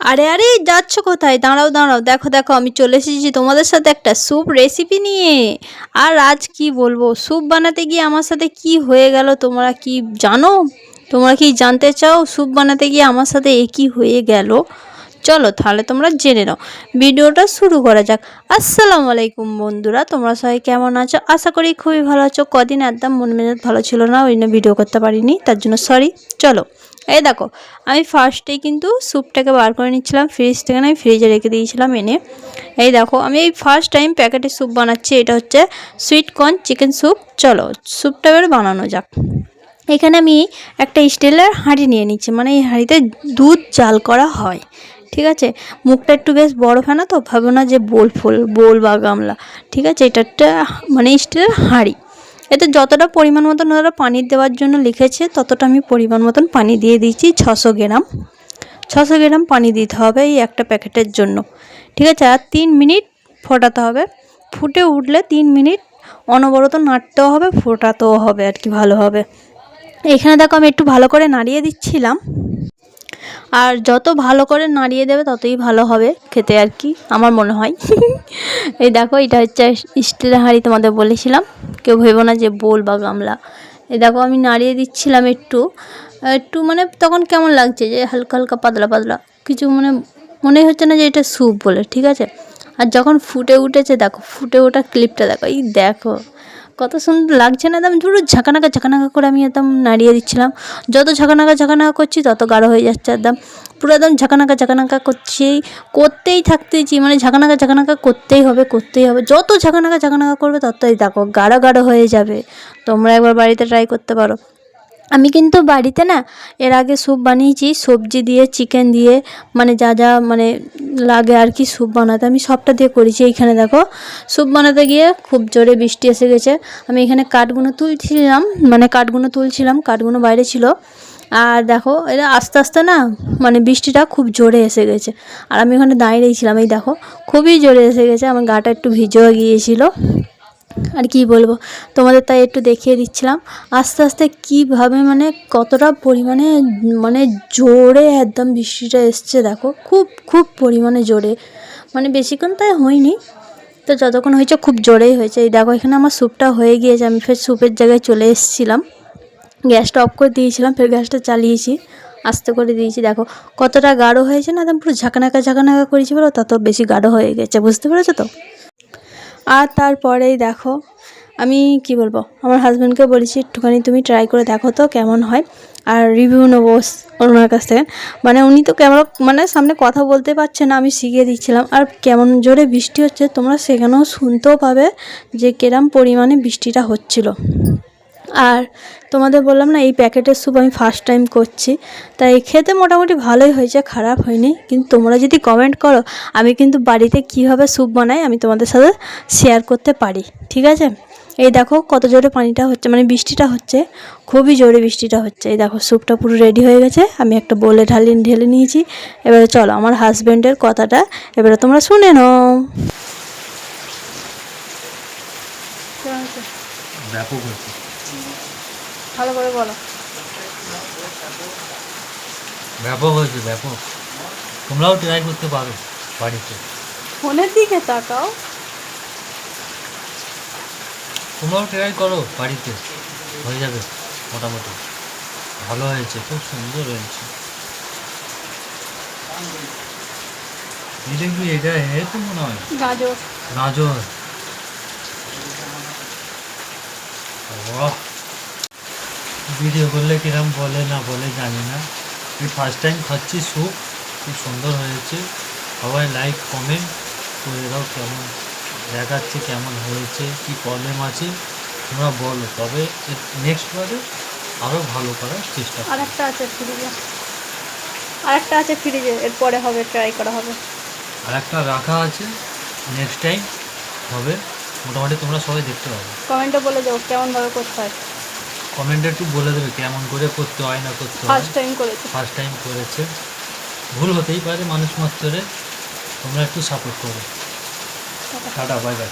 আরে আরে যাচ্ছ কোথায়? দাঁড়াও দাঁড়াও, দেখো দেখো আমি চলে এসেছি তোমাদের সাথে একটা স্যুপ রেসিপি নিয়ে। আর আজ কি বলবো, স্যুপ বানাতে গিয়ে আমার সাথে কি হয়ে গেল তোমরা কি জানো? তোমরা কি জানতে চাও স্যুপ বানাতে গিয়ে আমার সাথে এ কি হয়ে গেল? চলো তাহলে তোমরা জেনে নাও, ভিডিওটা শুরু করা যাক। আসসালামু আলাইকুম বন্ধুরা, তোমরা সবাই কেমন আছো? আশা করি খুবই ভালো আছো। কদিন একদম মন মেজাজ ভালো ছিল না, ওই জন্য ভিডিও করতে পারিনি, তার জন্য সরি। চলো, এই দেখো আমি ফার্স্টেই কিন্তু স্যুপটাকে বার করে নিচ্ছিলাম ফ্রিজ থেকে, না ফ্রিজে রেখে দিয়েছিলাম এনে। এই দেখো আমি এই ফার্স্ট টাইম প্যাকেটের স্যুপ বানাচ্ছি, এটা হচ্ছে সুইট কর্ন চিকেন স্যুপ। চলো স্যুপটা এবার বানানো যাক। এখানে আমি একটা স্টিলের হাঁড়ি নিয়ে নিচ্ছি, মানে এই হাঁড়িতে দুধ জাল করা হয়, ঠিক আছে। মুখটা একটু বেশ বড় ফেনা, তো ভাবো না যে বোল বা গামলা, ঠিক আছে। এটা একটা মানে স্টিলের হাঁড়ি। এতে যতটা পরিমাণ মতন ওরা পানি দেওয়ার জন্য লিখেছে ততটা আমি পরিমাণ মতন পানি দিয়ে দিয়েছি। 600 গ্রাম, 600 গ্রাম পানি দিতে হবে এই একটা প্যাকেটের জন্য, ঠিক আছে। আর 3 মিনিট ফোটাতে হবে। ফুটে উঠলে 3 মিনিট অনবরত নাড়তেও হবে, ফোটাতেও হবে আর কি ভালোভাবে। এখানে দেখো আমি একটু ভালো করে নাড়িয়ে দিচ্ছিলাম, আর যত ভালো করে নাড়িয়ে দেবে ততই ভালো হবে খেতে আর কি, আমার মনে হয়। এই দেখো এটা হচ্ছে স্টিলের হাঁড়ি, তোমাদের বলেছিলাম, কেউ ভেবো না যে বোল বা গামলা। এই দেখো আমি নাড়িয়ে দিচ্ছিলাম একটু একটু, মানে তখন কেমন লাগছে যে হালকা হালকা পাতলা পাতলা কিছু, মানে মনে হচ্ছে না যে এটা স্যুপ বলে, ঠিক আছে। আর যখন ফুটে উঠেছে দেখো, ফুটে ওঠা ক্লিপটা দেখো, এই দেখো কত সুন্দর লাগছে না? একদম পুরো ঝাঁকানাকা করে আমি একদম নাড়িয়ে দিচ্ছিলাম। যত ঝাঁকানাকা করছি তত গাঢ় হয়ে যাচ্ছে একদম, পুরো একদম ঝাঁকানাকা করছি, করতেই থাকতেছি, মানে ঝাঁকানাকা করতেই হবে। যত ঝাঁকানাকা করবে ততই দেখো গাঢ় হয়ে যাবে। তোমরা একবার বাড়িতে ট্রাই করতে পারো। আমি কিন্তু বাড়িতে না এর আগে স্যুপ বানিয়েছি সবজি দিয়ে, চিকেন দিয়ে, মানে যা যা মানে লাগে আর কি স্যুপ বানাতে, আমি সবটা দিয়ে করেছি। এইখানে দেখো স্যুপ বানাতে গিয়ে খুব জোরে বৃষ্টি এসে গেছে। আমি এখানে কাঠগুলো তুলছিলাম, কাঠগুলো বাইরে ছিল। আর দেখো এটা আস্তে আস্তে না, মানে বৃষ্টিটা খুব জোরে এসে গেছে, আর আমি ওখানে দাঁড়িয়েছিলাম। এই দেখো খুবই জোরে এসে গেছে, আমার গাটা একটু ভিজেও গিয়েছিল। আর কি বলবো তোমাদের, তাই একটু দেখিয়ে দিচ্ছিলাম আস্তে আস্তে কীভাবে, মানে কতটা পরিমাণে, মানে জোরে একদম বৃষ্টিটা এসছে। দেখো খুব খুব পরিমাণে জোরে, মানে বেশিক্ষণ তাই হয়নি, তো যতক্ষণ হয়েছে খুব জোরেই হয়েছে। এই দেখো এখানে আমার স্যুপটা হয়ে গিয়েছে, আমি ফের স্যুপের জায়গায় চলে এসেছিলাম। গ্যাসটা অফ করে দিয়েছিলাম, ফের গ্যাসটা চালিয়েছি, আস্তে করে দিয়েছি। দেখো কতটা গাঢ় হয়েছে না, একদম পুরো ঝাঁকানাকা করেছি বলো, তত বেশি গাঢ় হয়ে গেছে, বুঝতে পেরেছো তো। আর তারপরেই দেখো আমি কি বলবো, আমার হাজব্যান্ডকে বলেছি একটুখানি তুমি ট্রাই করে দেখো তো কেমন হয়, আর রিভিউ নেবো ওনার কাছ থেকে। মানে উনি তো ক্যামেরা মানে সামনে কথা বলতে পারছে না, আমি শিখিয়ে দিচ্ছিলাম। আর কেমন জোরে বৃষ্টি হচ্ছে তোমরা সেখানেও শুনতেও পাবে যে কিরম পরিমাণে বৃষ্টিটা হচ্ছিল। আর তোমাদের বললাম না এই প্যাকেটের স্যুপ আমি ফার্স্ট টাইম করছি, তাই খেতে মোটামুটি ভালোই হয়েছে, খারাপ হয়নি। কিন্তু তোমরা যদি কমেন্ট করো আমি কিন্তু বাড়িতে কীভাবে স্যুপ বানাই আমি তোমাদের সাথে শেয়ার করতে পারি, ঠিক আছে। এই দেখো কত জোরে পানিটা হচ্ছে, মানে বৃষ্টিটা হচ্ছে, খুবই জোরে বৃষ্টিটা হচ্ছে। এই দেখো স্যুপটা পুরো রেডি হয়ে গেছে, আমি একটা বোলে ঢেলে নিয়েছি। এবারে চলো আমার হাজব্যান্ডের কথাটা এবারে তোমরা শুনে নাও। ব্যাপক হয়েছে, ভালো করে বলো। ব্যাপক হয়েছে, ব্যাপক। তোমরাও ট্রাই করতে পারো বাড়িতে। ফোনের দিকে তাকাও। তোমরাও ট্রাই করো বাড়িতে, হয়ে যাবে মোটামুটি। ভালো হয়েছে, খুব সুন্দর হয়েছে। এটা কি, এটা তো মনে হয় গাজর। গাজর। ভিডিও করলে কিরম বলে না বলে জানি না, আমি ফার্স্ট টাইম খাচ্ছি স্যুপ, খুব সুন্দর হয়েছে। সবাই লাইক কমেন্ট করে দাও, কেমন দেখাচ্ছে, কেমন হয়েছে, কি প্রবলেম আছে তোমরা বলো, তবে নেক্সট বারে আরও ভালো করার চেষ্টা করো। আরেকটা আছে ফ্রিজে, এরপরে হবে, ট্রাই করা হবে। আর একটা রাখা আছে, নেক্সট টাইম হবে, মোটামুটি তোমরা সবাই দেখতে পাবে। কমেন্টে বলে দাও কেমনভাবে করতে হয়। কমেন্টে একটু বলে দেবে কেমন করে করতে হয় না করতে হয়। ফার্স্ট টাইম করেছে, ভুল হতেই পারে মানুষ মাত্রে, তোমরা একটু সাপোর্ট করো। Tata, bye bye.